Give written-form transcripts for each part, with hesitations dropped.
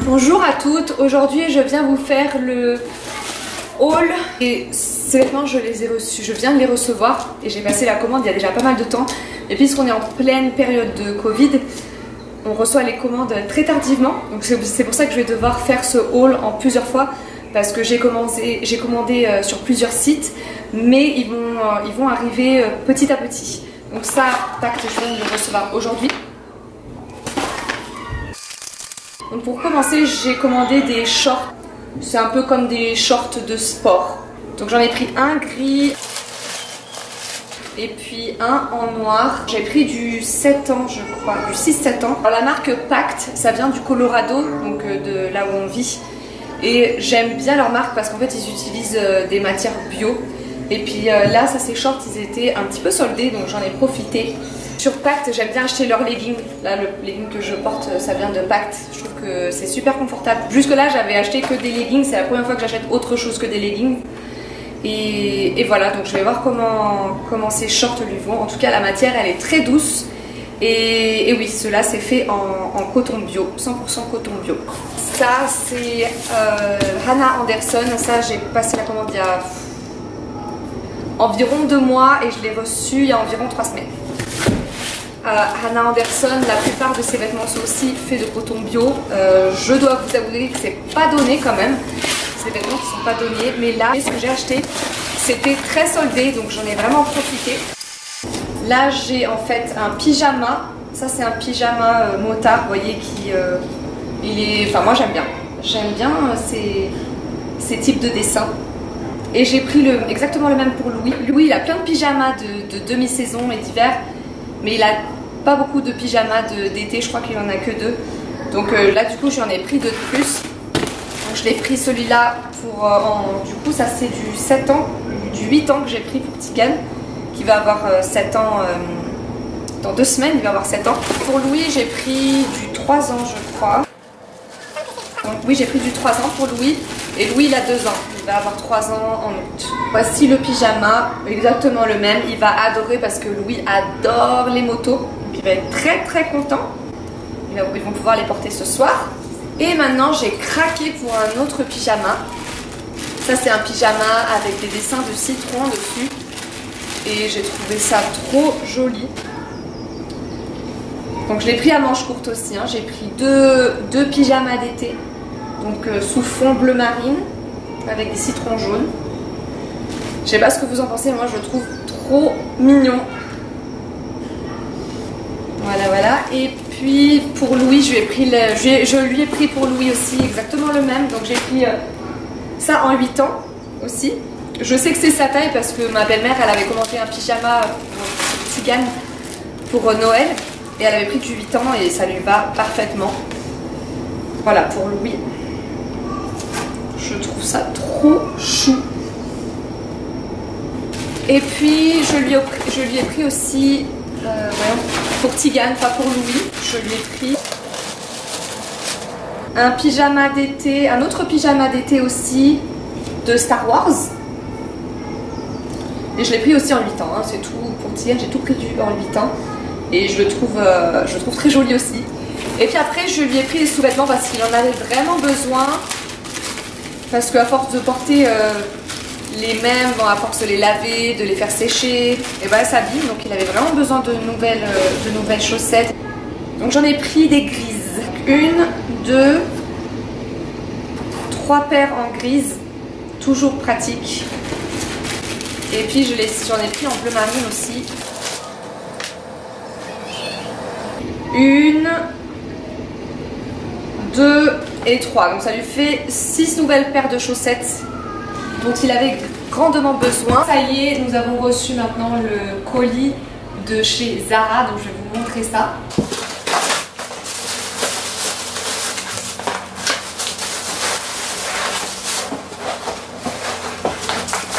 Bonjour à toutes, aujourd'hui je viens vous faire le haul et ces vêtements je les ai reçus, je viens de les recevoir et j'ai passé la commande il y a déjà pas mal de temps et puisqu'on est en pleine période de Covid, on reçoit les commandes très tardivement, donc c'est pour ça que je vais devoir faire ce haul en plusieurs fois parce que j'ai commandé sur plusieurs sites mais ils vont arriver petit à petit. Donc ça, tac, je viens de le recevoir aujourd'hui. Donc pour commencer, j'ai commandé des shorts. C'est un peu comme des shorts de sport. Donc j'en ai pris un gris et puis un en noir. J'ai pris du 7 ans, je crois, du 6-7 ans. Alors la marque Pact, ça vient du Colorado, donc de là où on vit. Et j'aime bien leur marque parce qu'en fait ils utilisent des matières bio. Et puis là, ça ces shorts, ils étaient un petit peu soldés, donc j'en ai profité. Sur Pact, j'aime bien acheter leurs leggings. Là, le legging que je porte, ça vient de Pact. Je trouve que c'est super confortable. Jusque là, j'avais acheté que des leggings. C'est la première fois que j'achète autre chose que des leggings. Et voilà, donc je vais voir comment ces shorts lui vont. En tout cas, la matière, elle est très douce. Et oui, cela c'est fait en coton bio, 100% coton bio. Ça, c'est Hanna Andersson. Ça, j'ai passé la commande il y a environ 2 mois et je l'ai reçu il y a environ 3 semaines. Hanna Andersson, la plupart de ses vêtements sont aussi faits de coton bio. Je dois vous avouer que c'est pas donné quand même. Ces vêtements qui sont pas donnés, mais là, ce que j'ai acheté, c'était très soldé, donc j'en ai vraiment profité. Là, j'ai en fait un pyjama. Ça, c'est un pyjama motard, vous voyez, qui il est. Enfin, moi, j'aime bien. J'aime bien ces types de dessins. Et j'ai pris exactement le même pour Louis. Louis, il a plein de pyjamas de demi-saison et d'hiver, mais il a pas beaucoup de pyjamas d'été, je crois qu'il en a que 2. Donc là, du coup, j'en ai pris 2 de plus. Donc je l'ai pris celui-là pour... du coup, ça c'est du 7 ans, du 8 ans que j'ai pris pour Tigan, qui va avoir 7 ans... dans 2 semaines, il va avoir 7 ans. Pour Louis, j'ai pris du 3 ans, je crois. Donc oui, j'ai pris du 3 ans pour Louis. Et Louis, il a 2 ans. Il va avoir 3 ans en août. Voici le pyjama, exactement le même. Il va adorer parce que Louis adore les motos. Donc il va être très très content. Ils vont pouvoir les porter ce soir. Et maintenant, j'ai craqué pour un autre pyjama. Ça, c'est un pyjama avec des dessins de citron dessus. Et j'ai trouvé ça trop joli. Donc je l'ai pris à manches courtes aussi. Hein. J'ai pris deux pyjamas d'été. Donc sous fond bleu marine avec des citrons jaunes. Je sais pas ce que vous en pensez, moi je le trouve trop mignon. Voilà. Et puis pour Louis, je lui ai pris pour Louis aussi exactement le même. Donc j'ai pris ça en 8 ans aussi. Je sais que c'est sa taille parce que ma belle-mère, elle avait commandé un pyjama pour Tigan pour Noël. Et elle avait pris du 8 ans et ça lui va parfaitement. Voilà pour Louis. Je trouve ça trop chou. Et puis je lui ai pris aussi, pour Tigan, pas pour Louis, je lui ai pris un pyjama d'été, un autre pyjama d'été aussi de Star Wars. Et je l'ai pris aussi en 8 ans, hein, c'est tout pour Tigan, j'ai tout pris en 8 ans. Et je le trouve très joli aussi. Et puis après, je lui ai pris des sous-vêtements parce qu'il en avait vraiment besoin. Parce qu'à force de porter les mêmes, à force de les laver, de les faire sécher, et ben ça s'abîme. Donc il avait vraiment besoin de nouvelles chaussettes. Donc j'en ai pris des grises. 1, 2, 3 paires en grise. Toujours pratique. Et puis j'en ai pris en bleu marine aussi. 1, 2 et 3. Donc ça lui fait 6 nouvelles paires de chaussettes dont il avait grandement besoin. Ça y est, nous avons reçu maintenant le colis de chez Zara. Donc je vais vous montrer ça.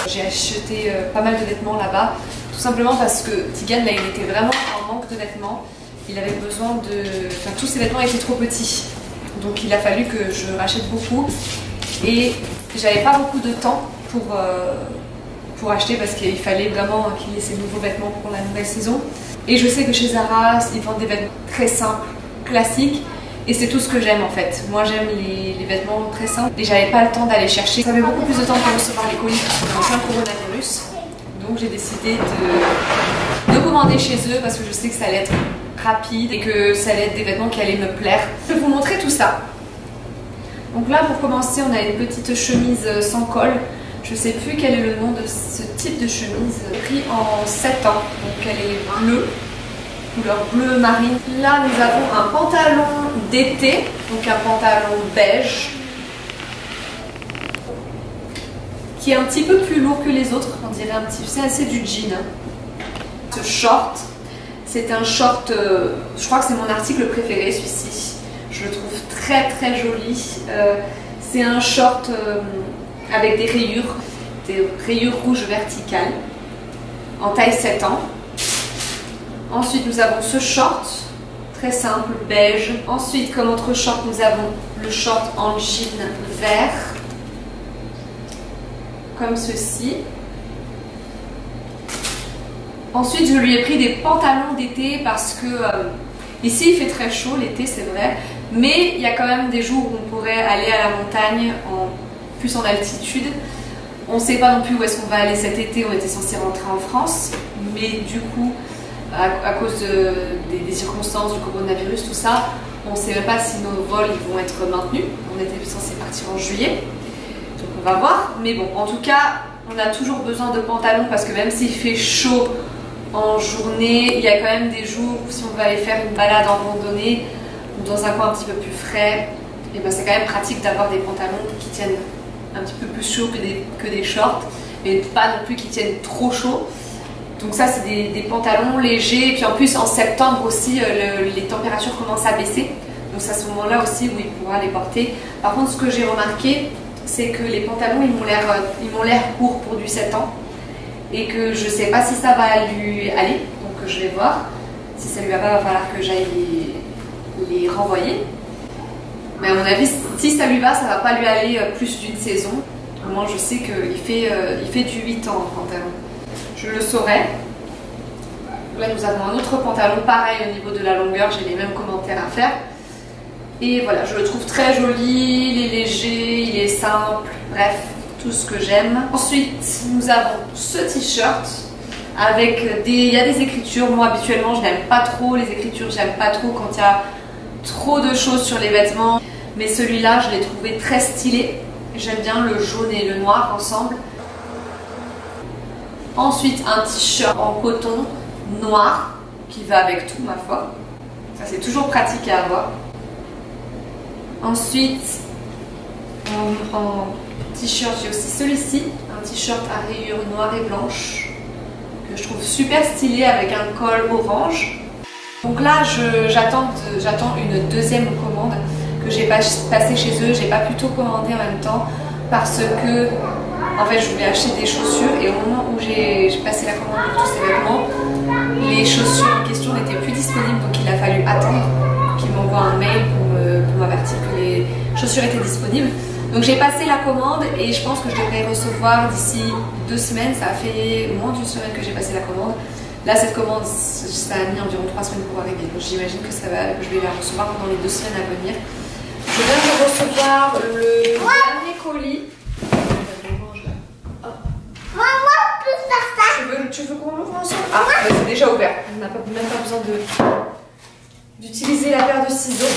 J'ai acheté pas mal de vêtements là-bas. Tout simplement parce que Tigan, là, il était vraiment en manque de vêtements. Il avait besoin de... Enfin, tous ses vêtements étaient trop petits. Donc il a fallu que je rachète beaucoup. Et j'avais pas beaucoup de temps pour acheter parce qu'il fallait vraiment qu'il ait ses nouveaux vêtements pour la nouvelle saison. Et je sais que chez Zara, ils vendent des vêtements très simples, classiques. Et c'est tout ce que j'aime en fait. Moi j'aime les vêtements très simples et j'avais pas le temps d'aller chercher. Ça met beaucoup plus de temps pour recevoir les colis parce qu'on est en plein coronavirus. Donc j'ai décidé de commander chez eux parce que je sais que ça allait être rapide et que ça allait être des vêtements qui allaient me plaire. Je vais vous montrer tout ça. Donc là pour commencer on a une petite chemise sans col. Je sais plus quel est le nom de ce type de chemise. Pris en 7 ans. Donc elle est bleue. Couleur bleu marine. Là nous avons un pantalon d'été, donc un pantalon beige qui est un petit peu plus lourd que les autres, on dirait un petit, c'est assez du jean. Ce short, c'est un short, je crois que c'est mon article préféré celui-ci, je le trouve très très joli. C'est un short avec des rayures rouges verticales en taille 7 ans. Ensuite, nous avons ce short, très simple, beige. Ensuite, comme autre short, nous avons le short en jean vert, comme ceci. Ensuite, je lui ai pris des pantalons d'été parce que ici, il fait très chaud l'été, c'est vrai. Mais il y a quand même des jours où on pourrait aller à la montagne, plus en altitude. On ne sait pas non plus où est-ce qu'on va aller cet été, on était censé rentrer en France. Mais du coup, à cause des circonstances du coronavirus, tout ça, on ne sait même pas si nos vols ils vont être maintenus. On était censé partir en juillet, donc on va voir. Mais bon, en tout cas, on a toujours besoin de pantalons parce que même s'il fait chaud en journée, il y a quand même des jours où si on veut aller faire une balade en randonnée ou dans un coin un petit peu plus frais, et ben c'est quand même pratique d'avoir des pantalons qui tiennent un petit peu plus chaud que des shorts, mais pas non plus qui tiennent trop chaud. Donc ça c'est des pantalons légers, et puis en plus en septembre aussi les températures commencent à baisser, donc c'est à ce moment là aussi où il pourra les porter. Par contre ce que j'ai remarqué, c'est que les pantalons ils m'ont l'air courts pour du 7 ans, et que je sais pas si ça va lui aller, donc je vais voir. Si ça lui va pas, va falloir que j'aille les renvoyer, mais à mon avis si ça lui va, ça va pas lui aller plus d'une saison. Moi je sais qu'il fait du 8 ans en pantalon. Je le saurai. Là nous avons un autre pantalon pareil au niveau de la longueur, j'ai les mêmes commentaires à faire. Et voilà, je le trouve très joli, il est léger, il est simple, bref, tout ce que j'aime. Ensuite nous avons ce t-shirt avec il y a des écritures. Moi habituellement je n'aime pas trop les écritures, j'aime pas trop quand il y a trop de choses sur les vêtements. Mais celui-là je l'ai trouvé très stylé. J'aime bien le jaune et le noir ensemble. Ensuite, un t-shirt en coton noir qui va avec tout, ma foi. Ça, c'est toujours pratique à avoir. Ensuite, en t-shirt, j'ai aussi celui-ci, un t-shirt à rayures noires et blanches que je trouve super stylé avec un col orange. Donc là, j'attends une deuxième commande que j'ai passée chez eux. J'ai pas pu tout commander en même temps parce que en fait, je voulais acheter des chaussures et au moment où j'ai passé la commande pour tous ces vêtements, les chaussures en question n'étaient plus disponibles, donc il a fallu attendre qu'ils m'envoient un mail pour m'avertir que les chaussures étaient disponibles. Donc j'ai passé la commande et je pense que je devrais recevoir d'ici 2 semaines. Ça a fait moins d'1 semaine que j'ai passé la commande. Là, cette commande, ça a mis environ 3 semaines pour arriver. Donc j'imagine que je vais la recevoir pendant les 2 semaines à venir. Je viens de recevoir le dernier colis. Tu veux qu'on l'ouvre ensemble? Ah, bah c'est déjà ouvert. On n'a même pas besoin d'utiliser la paire de ciseaux.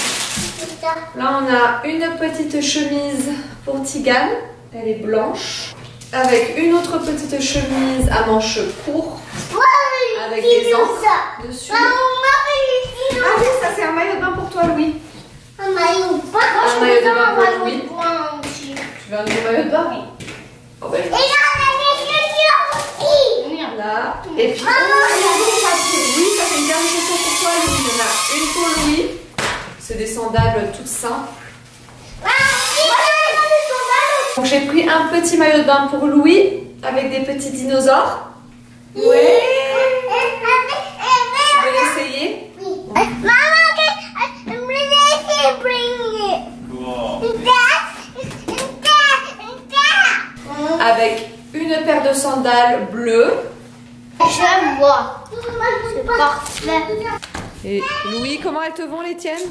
Là, on a une petite chemise pour Tigane. Elle est blanche. Avec une autre petite chemise à manches courtes. Avec des encres dessus. Ah oui, ça c'est un maillot de bain pour toi, Louis. Un maillot de bain pour Louis. Tu veux un nouveau maillot de bain? Oui. Oh, ben, là. Et puis, oui, ça fait une dernière chanson pour toi, Louis. Il y en a une pour Louis. C'est des sandales toutes simples. Donc j'ai pris un petit maillot de bain pour Louis avec des petits dinosaures. Ouais. Tu veux l'essayer? Avec une paire de sandales bleues. Je vois. C'est parfait. Et Louis, comment elles te vont les tiennes?